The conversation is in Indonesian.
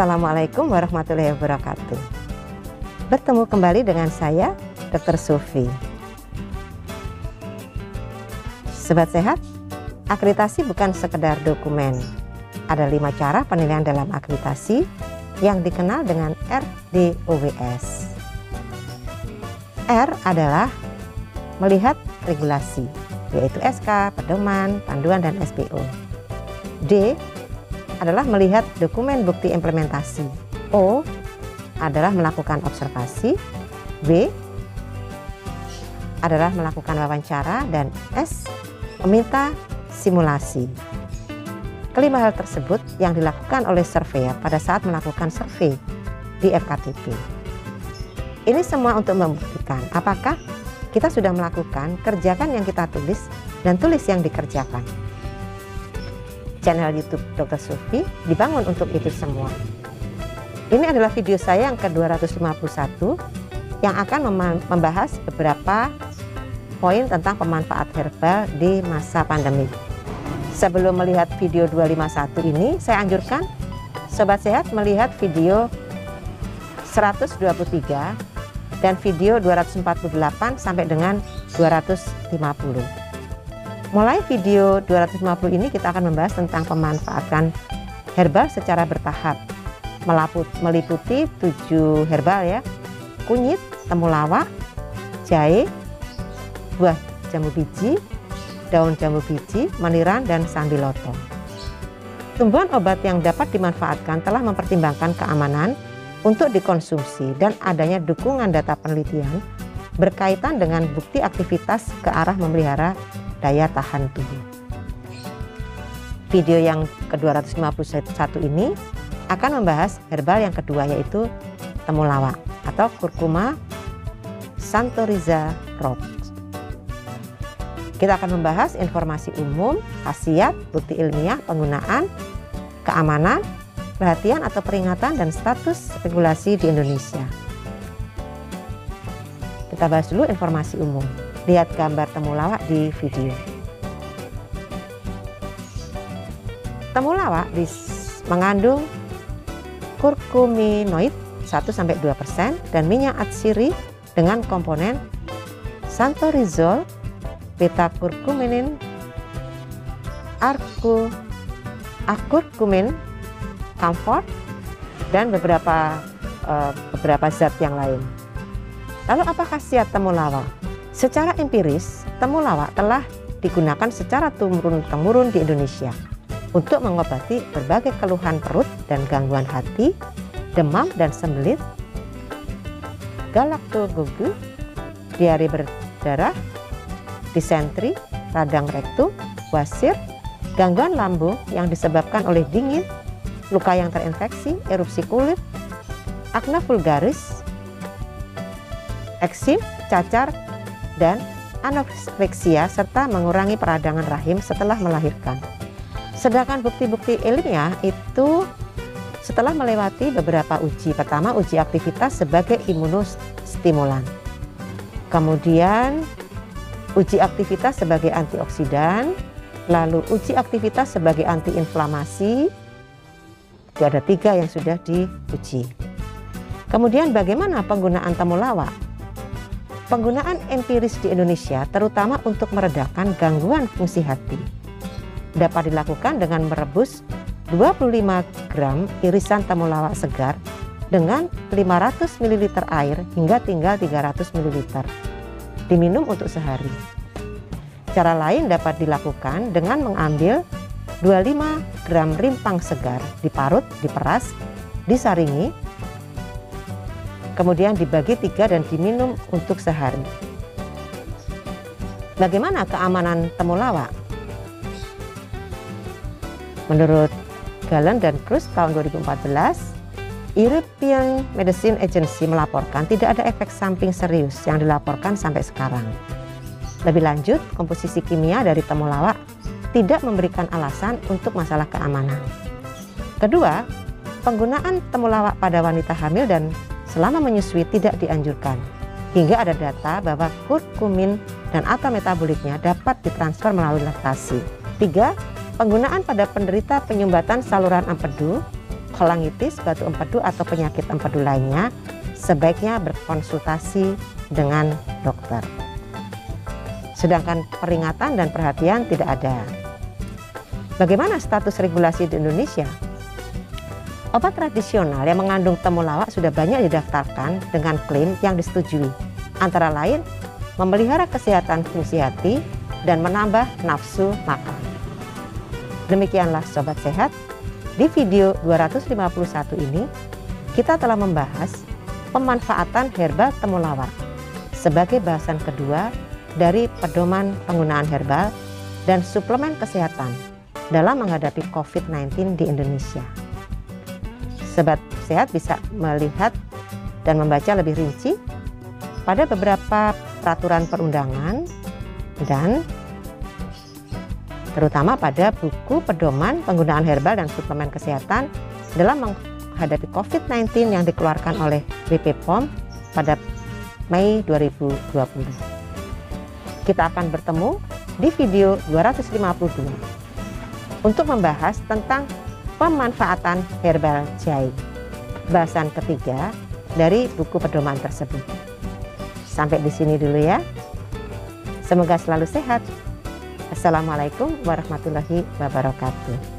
Assalamualaikum warahmatullahi wabarakatuh. Bertemu kembali dengan saya, Dr. Sufi. Sobat sehat, akreditasi bukan sekedar dokumen. Ada 5 cara penilaian dalam akreditasi yang dikenal dengan RDOWS. R adalah melihat regulasi, yaitu SK, pedoman, panduan, dan SPO. D adalah melihat dokumen bukti implementasi. O adalah melakukan observasi. W adalah melakukan wawancara, dan S meminta simulasi. Kelima hal tersebut yang dilakukan oleh surveyor pada saat melakukan survei di FKTP. Ini semua untuk membuktikan apakah kita sudah melakukan kerjakan yang kita tulis dan tulis yang dikerjakan. Channel YouTube Dr. Sufi dibangun untuk itu semua. Ini adalah video saya yang ke-251 yang akan membahas beberapa poin tentang pemanfaat herbal di masa pandemi. Sebelum melihat video 251 ini, saya anjurkan Sobat Sehat melihat video 123 dan video 248 sampai dengan 250. Mulai video 250 ini kita akan membahas tentang pemanfaatan herbal secara bertahap, meliputi 7 herbal ya: kunyit, temulawak, jahe, buah jambu biji, daun jambu biji, meniran, dan sambiloto. Tumbuhan obat yang dapat dimanfaatkan telah mempertimbangkan keamanan untuk dikonsumsi dan adanya dukungan data penelitian berkaitan dengan bukti aktivitas ke arah memelihara daya tahan tubuh. Video yang ke-251 ini akan membahas herbal yang kedua, yaitu temulawak atau Curcuma xanthorrhiza Roux. Kita akan membahas informasi umum, khasiat, bukti ilmiah, penggunaan, keamanan, perhatian atau peringatan, dan status regulasi di Indonesia. Kita bahas dulu informasi umum. Lihat gambar temulawak di video. Temulawak mengandung kurkuminoid 1-2% dan minyak atsiri dengan komponen xanthorizol, beta-curcuminin, acurcumin, camphor, dan beberapa zat yang lain. Lalu apa khasiat temulawak? Secara empiris, temulawak telah digunakan secara turun-temurun di Indonesia untuk mengobati berbagai keluhan perut dan gangguan hati, demam dan sembelit, galaktogogue, diare berdarah, disentri, radang rektum, wasir, gangguan lambung yang disebabkan oleh dingin, luka yang terinfeksi, erupsi kulit, akne vulgaris, eksim, cacar, dan anoreksia, serta mengurangi peradangan rahim setelah melahirkan. Sedangkan bukti-bukti ilmiah itu setelah melewati beberapa uji. Pertama, uji aktivitas sebagai imunostimulan. Kemudian uji aktivitas sebagai antioksidan, lalu uji aktivitas sebagai antiinflamasi. Itu ada 3 yang sudah diuji. Kemudian bagaimana penggunaan temulawak? Penggunaan empiris di Indonesia terutama untuk meredakan gangguan fungsi hati dapat dilakukan dengan merebus 25 gram irisan temulawak segar dengan 500 ml air hingga tinggal 300 ml. Diminum untuk sehari. Cara lain dapat dilakukan dengan mengambil 25 gram rimpang segar, diparut, diperas, disaringi, kemudian dibagi 3 dan diminum untuk sehari. Bagaimana keamanan temulawak? Menurut Gallen dan Kruse tahun 2014, European Medicine Agency melaporkan tidak ada efek samping serius yang dilaporkan sampai sekarang. Lebih lanjut, komposisi kimia dari temulawak tidak memberikan alasan untuk masalah keamanan. Kedua, penggunaan temulawak pada wanita hamil dan selama menyusui tidak dianjurkan, hingga ada data bahwa kurkumin dan atau metaboliknya dapat ditransfer melalui laktasi. 3. Penggunaan pada penderita penyumbatan saluran empedu kolangitis, batu empedu atau penyakit empedu lainnya, sebaiknya berkonsultasi dengan dokter. Sedangkan peringatan dan perhatian tidak ada. Bagaimana status regulasi di Indonesia? Obat tradisional yang mengandung temulawak sudah banyak didaftarkan dengan klaim yang disetujui, antara lain memelihara kesehatan fungsi hati dan menambah nafsu makan. Demikianlah Sobat Sehat, di video 251 ini kita telah membahas pemanfaatan herbal temulawak sebagai bahasan kedua dari pedoman penggunaan herbal dan suplemen kesehatan dalam menghadapi COVID-19 di Indonesia. Sobat Sehat bisa melihat dan membaca lebih rinci pada beberapa peraturan perundangan dan terutama pada buku pedoman penggunaan herbal dan suplemen kesehatan dalam menghadapi COVID-19 yang dikeluarkan oleh BP POM pada Mei 2020. Kita akan bertemu di video 252 untuk membahas tentang pemanfaatan herbal jahe, bahasan ketiga dari buku pedoman tersebut. Sampai di sini dulu ya. Semoga selalu sehat. Assalamualaikum warahmatullahi wabarakatuh.